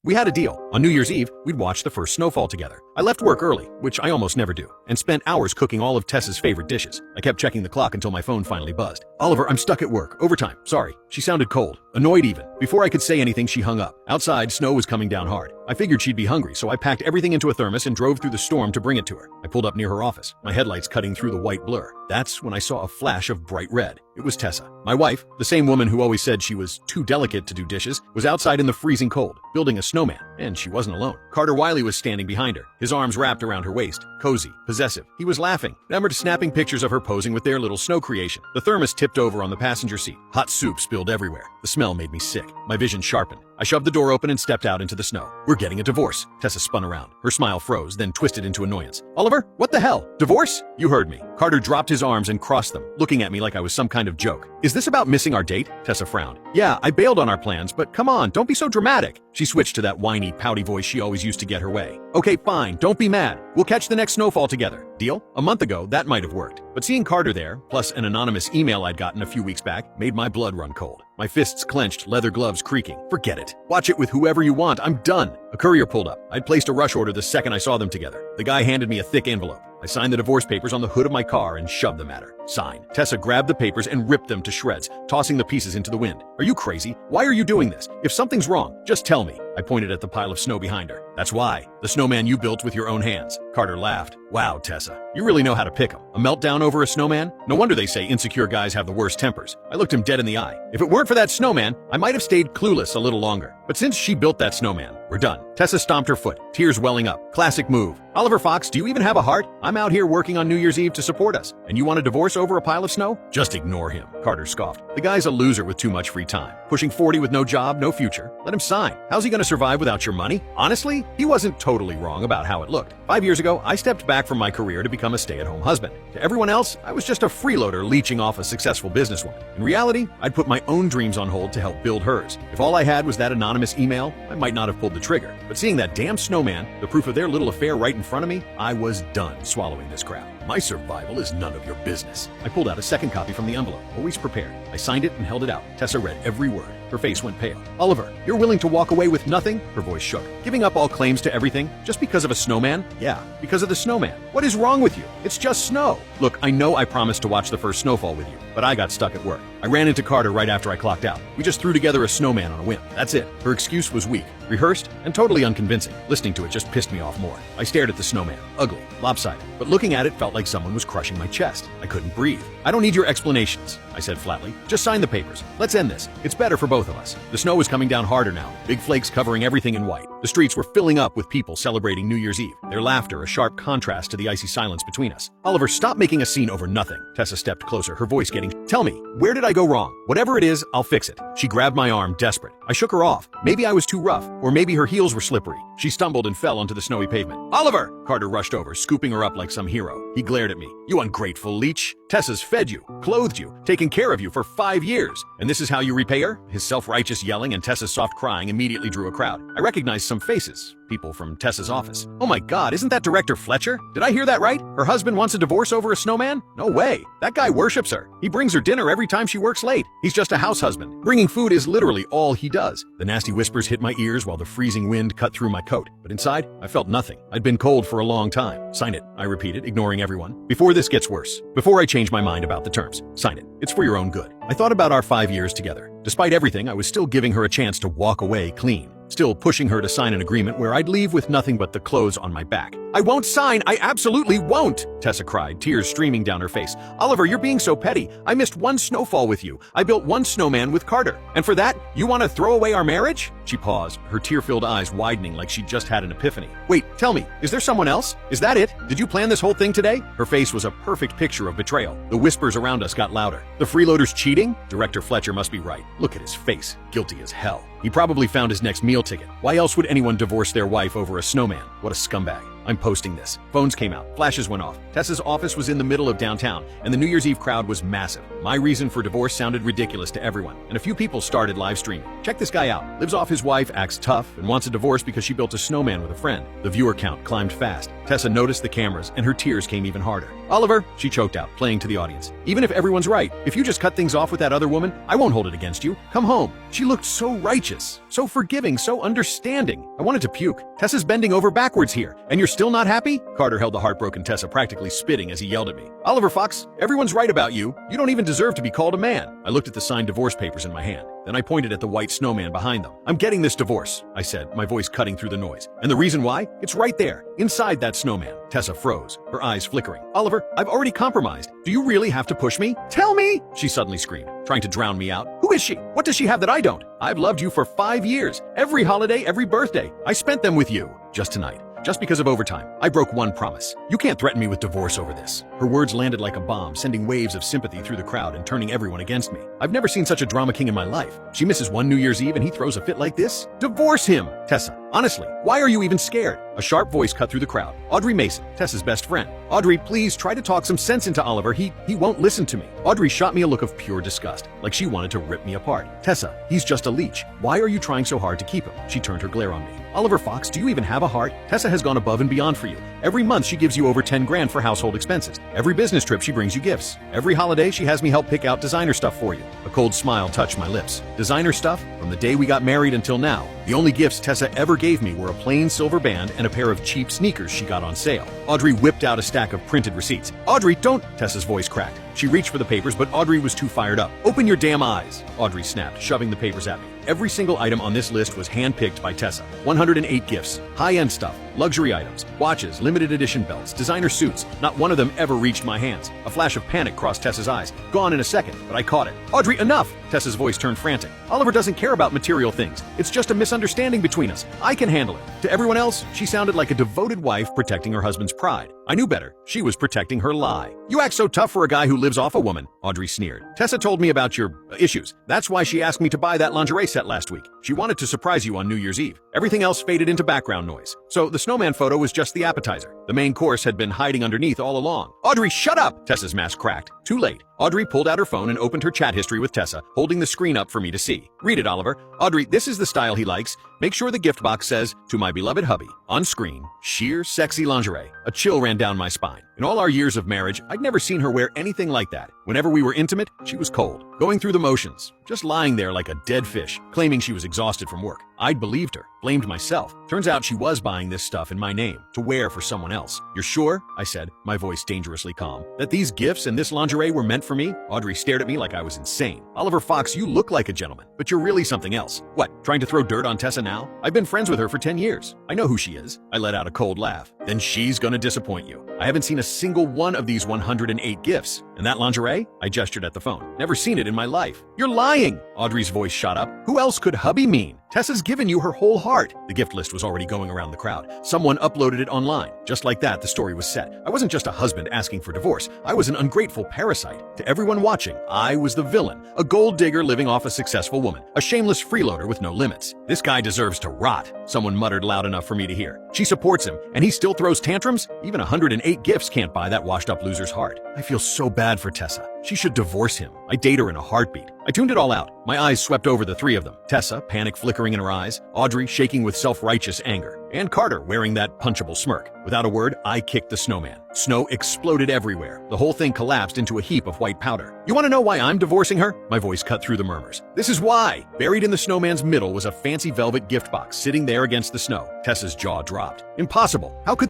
We had a deal. On New Year's Eve, we'd watch the first snowfall together. I left work early, which I almost never do, and spent hours cooking all of Tessa's favorite dishes. I kept checking the clock until my phone finally buzzed. Oliver, I'm stuck at work. Overtime. Sorry. She sounded cold, annoyed even. Before I could say anything, she hung up. Outside, snow was coming down hard. I figured she'd be hungry, so I packed everything into a thermos and drove through the storm to bring it to her. I pulled up near her office, my headlights cutting through the white blur. That's when I saw a flash of bright red. It was Tessa. My wife, the same woman who always said she was too delicate to do dishes, was outside in the freezing cold, building a snowman, and she wasn't alone. Carter Wiley was standing behind her, his arms wrapped around her waist, cozy, possessive. He was laughing, numbered snapping pictures of her posing with their little snow creation. The thermos tipped over on the passenger seat. Hot soup spilled everywhere. The smell made me sick. My vision sharpened. I shoved the door open and stepped out into the snow. We're getting a divorce. Tessa spun around. Her smile froze, then twisted into annoyance. Oliver, what the hell? Divorce? You heard me. Carter dropped his arms and crossed them, looking at me like I was some kind of joke. Is this about missing our date? Tessa frowned. Yeah, I bailed on our plans, but come on, don't be so dramatic. She switched to that whiny, pouty voice she always used to get her way. Okay, fine, don't be mad. We'll catch the next snowfall together. Deal? A month ago, that might have worked. But seeing Carter there, plus an anonymous email I'd gotten a few weeks back, made my blood run cold. My fists clenched, leather gloves creaking. Forget it. Watch it with whoever you want. I'm done. A courier pulled up. I'd placed a rush order the second I saw them together. The guy handed me a thick envelope. I signed the divorce papers on the hood of my car and shoved them at her. Sign. Tessa grabbed the papers and ripped them to shreds, tossing the pieces into the wind. Are you crazy? Why are you doing this? If something's wrong, just tell me. I pointed at the pile of snow behind her. That's why. The snowman you built with your own hands. Carter laughed. Wow, Tessa. You really know how to pick 'em. A meltdown over a snowman? No wonder they say insecure guys have the worst tempers. I looked him dead in the eye. If it weren't for that snowman, I might have stayed clueless a little longer. But since she built that snowman, we're done. Tessa stomped her foot, tears welling up. Classic move. Oliver Fox, do you even have a heart? I'm out here working on New Year's Eve to support us, and you want a divorce over a pile of snow? Just ignore him, Carter scoffed. The guy's a loser with too much free time. Pushing 40 with no job, no future. Let him sign. How's he gonna survive without your money? Honestly, he wasn't totally wrong about how it looked. 5 years ago, I stepped back from my career to become a stay-at-home husband. To everyone else, I was just a freeloader leeching off a successful businesswoman. In reality, I'd put my own dreams on hold to help build hers. If all I had was that anonymous email, I might not have pulled the trigger. But seeing that damn snowman, the proof of their little affair right in front of me, I was done swallowing this crap. My survival is none of your business. I pulled out a second copy from the envelope, always prepared. I signed it and held it out. Tessa read every word. Her face went pale. Oliver, you're willing to walk away with nothing? Her voice shook. Giving up all claims to everything? Just because of a snowman? Yeah, because of the snowman. What is wrong with you? It's just snow. Look, I know I promised to watch the first snowfall with you, but I got stuck at work. I ran into Carter right after I clocked out. We just threw together a snowman on a whim. That's it. Her excuse was weak, rehearsed, and totally unconvincing. Listening to it just pissed me off more. I stared at the snowman. Ugly, lopsided. But looking at it felt like someone was crushing my chest. I couldn't breathe. I don't need your explanations, I said flatly. Just sign the papers. Let's end this. It's better for both of us. The snow was coming down harder now, big flakes covering everything in white. The streets were filling up with people celebrating New Year's Eve, their laughter a sharp contrast to the icy silence between us. Oliver, stop making a scene over nothing. Tessa stepped closer, her voice getting... Tell me, where did I go wrong? Whatever it is, I'll fix it. She grabbed my arm, desperate. I shook her off. Maybe I was too rough, or maybe her heels were slippery. She stumbled and fell onto the snowy pavement. Oliver! Carter rushed over, scooping her up like some hero. He glared at me. You ungrateful leech. Tessa's fed you, clothed you, taken care of you for 5 years. And this is how you repay her? His self-righteous yelling and Tessa's soft crying immediately drew a crowd. I recognized some faces. People from Tessa's office. Oh my God, isn't that Director Fletcher? Did I hear that right? Her husband wants a divorce over a snowman? No way. That guy worships her. He brings her dinner every time she works late. He's just a house husband. Bringing food is literally all he does. The nasty whispers hit my ears while the freezing wind cut through my coat. But inside, I felt nothing. I'd been cold for a long time. Sign it, I repeated, ignoring everyone. Before this gets worse. Before I change my mind about the terms. Sign it. It's for your own good. I thought about our 5 years together. Despite everything, I was still giving her a chance to walk away clean. Still pushing her to sign an agreement where I'd leave with nothing but the clothes on my back. I won't sign! I absolutely won't! Tessa cried, tears streaming down her face. Oliver, you're being so petty. I missed one snowfall with you. I built one snowman with Carter. And for that, you want to throw away our marriage? She paused, her tear-filled eyes widening like she'd just had an epiphany. Wait, tell me, is there someone else? Is that it? Did you plan this whole thing today? Her face was a perfect picture of betrayal. The whispers around us got louder. The freeloader's cheating? Director Fletcher must be right. Look at his face. Guilty as hell. He probably found his next meal ticket. Why else would anyone divorce their wife over a snowman? What a scumbag. I'm posting this. Phones came out. Flashes went off. Tessa's office was in the middle of downtown, and the New Year's Eve crowd was massive. My reason for divorce sounded ridiculous to everyone, and a few people started live streaming. Check this guy out. Lives off his wife, acts tough, and wants a divorce because she built a snowman with a friend. The viewer count climbed fast. Tessa noticed the cameras, and her tears came even harder. Oliver, she choked out, playing to the audience. Even if everyone's right, if you just cut things off with that other woman, I won't hold it against you. Come home. She looked so righteous, so forgiving, so understanding. I wanted to puke. Tessa's bending over backwards here, and you're still not happy? Carter held the heartbroken Tessa, practically spitting as he yelled at me. Oliver Fox, everyone's right about you. You don't even deserve to be called a man. I looked at the signed divorce papers in my hand. Then I pointed at the white snowman behind them. I'm getting this divorce, I said, my voice cutting through the noise. And the reason why? It's right there, inside that snowman. Tessa froze, her eyes flickering. Oliver, I've already compromised. Do you really have to push me? Tell me! She suddenly screamed, trying to drown me out. Who is she? What does she have that I don't? I've loved you for 5 years. Every holiday, every birthday. I spent them with you. Just tonight. Just because of overtime, I broke one promise. You can't threaten me with divorce over this. Her words landed like a bomb, sending waves of sympathy through the crowd and turning everyone against me. I've never seen such a drama king in my life. She misses one New Year's Eve and he throws a fit like this? Divorce him! Tessa, honestly, why are you even scared? A sharp voice cut through the crowd. Audrey Mason, Tessa's best friend. Audrey, please try to talk some sense into Oliver. He won't listen to me. Audrey shot me a look of pure disgust, like she wanted to rip me apart. Tessa, he's just a leech. Why are you trying so hard to keep him? She turned her glare on me. Oliver Fox, do you even have a heart? Tessa has gone above and beyond for you. Every month she gives you over 10 grand for household expenses. Every business trip she brings you gifts. Every holiday she has me help pick out designer stuff for you. A cold smile touched my lips. Designer stuff? From the day we got married until now. The only gifts Tessa ever gave me were a plain silver band and a pair of cheap sneakers she got on sale. Audrey whipped out a stack of printed receipts. Audrey, don't! Tessa's voice cracked. She reached for the papers, but Audrey was too fired up. Open your damn eyes! Audrey snapped, shoving the papers at me. Every single item on this list was handpicked by Tessa. 108 gifts, high-end stuff, luxury items, watches, limited edition belts, designer suits. Not one of them ever reached my hands. A flash of panic crossed Tessa's eyes. Gone in a second, but I caught it. Audrey, enough! Tessa's voice turned frantic. Oliver doesn't care about material things. It's just a misunderstanding between us. I can handle it. To everyone else, she sounded like a devoted wife protecting her husband's pride. I knew better. She was protecting her lie. You act so tough for a guy who lives off a woman, Audrey sneered. Tessa told me about your issues. That's why she asked me to buy that lingerie set last week. She wanted to surprise you on New Year's Eve. Everything else faded into background noise. So the snowman photo was just the appetizer. The main course had been hiding underneath all along. Audrey, shut up! Tessa's mask cracked. Too late. Audrey pulled out her phone and opened her chat history with Tessa, holding the screen up for me to see. Read it, Oliver. Audrey, this is the style he likes. Make sure the gift box says, to my beloved hubby. On screen, sheer, sexy lingerie. A chill ran down my spine. In all our years of marriage, I'd never seen her wear anything like that. Whenever we were intimate, she was cold, going through the motions, just lying there like a dead fish, claiming she was exhausted from work. I'd believed her, blamed myself. Turns out she was buying this stuff in my name, to wear for someone else. You're sure? I said, my voice dangerously calm. That these gifts and this lingerie were meant for me? Audrey stared at me like I was insane. Oliver Fox, you look like a gentleman, but you're really something else. What, trying to throw dirt on Tessa now? I've been friends with her for 10 years. I know who she is. I let out a cold laugh. Then she's gonna disappoint you. I haven't seen a single one of these 108 gifts. And that lingerie? I gestured at the phone. Never seen it in my life. You're lying! Audrey's voice shot up. Who else could hubby mean? Tessa's given you her whole heart. The gift list was already going around the crowd. Someone uploaded it online. Just like that, the story was set. I wasn't just a husband asking for divorce. I was an ungrateful parasite. To everyone watching, I was the villain. A gold digger living off a successful woman. A shameless freeloader with no limits. This guy deserves to rot, someone muttered loud enough for me to hear. She supports him, and he still throws tantrums? Even 108 gifts can't buy that washed-up loser's heart. I feel so bad for Tessa. She should divorce him. I date her in a heartbeat. I tuned it all out. My eyes swept over the three of them. Tessa, panic flickering in her eyes. Audrey, shaking with self-righteous anger. And Carter, wearing that punchable smirk. Without a word, I kicked the snowman. Snow exploded everywhere. The whole thing collapsed into a heap of white powder. You want to know why I'm divorcing her? My voice cut through the murmurs. This is why! Buried in the snowman's middle was a fancy velvet gift box sitting there against the snow. Tessa's jaw dropped. Impossible. How could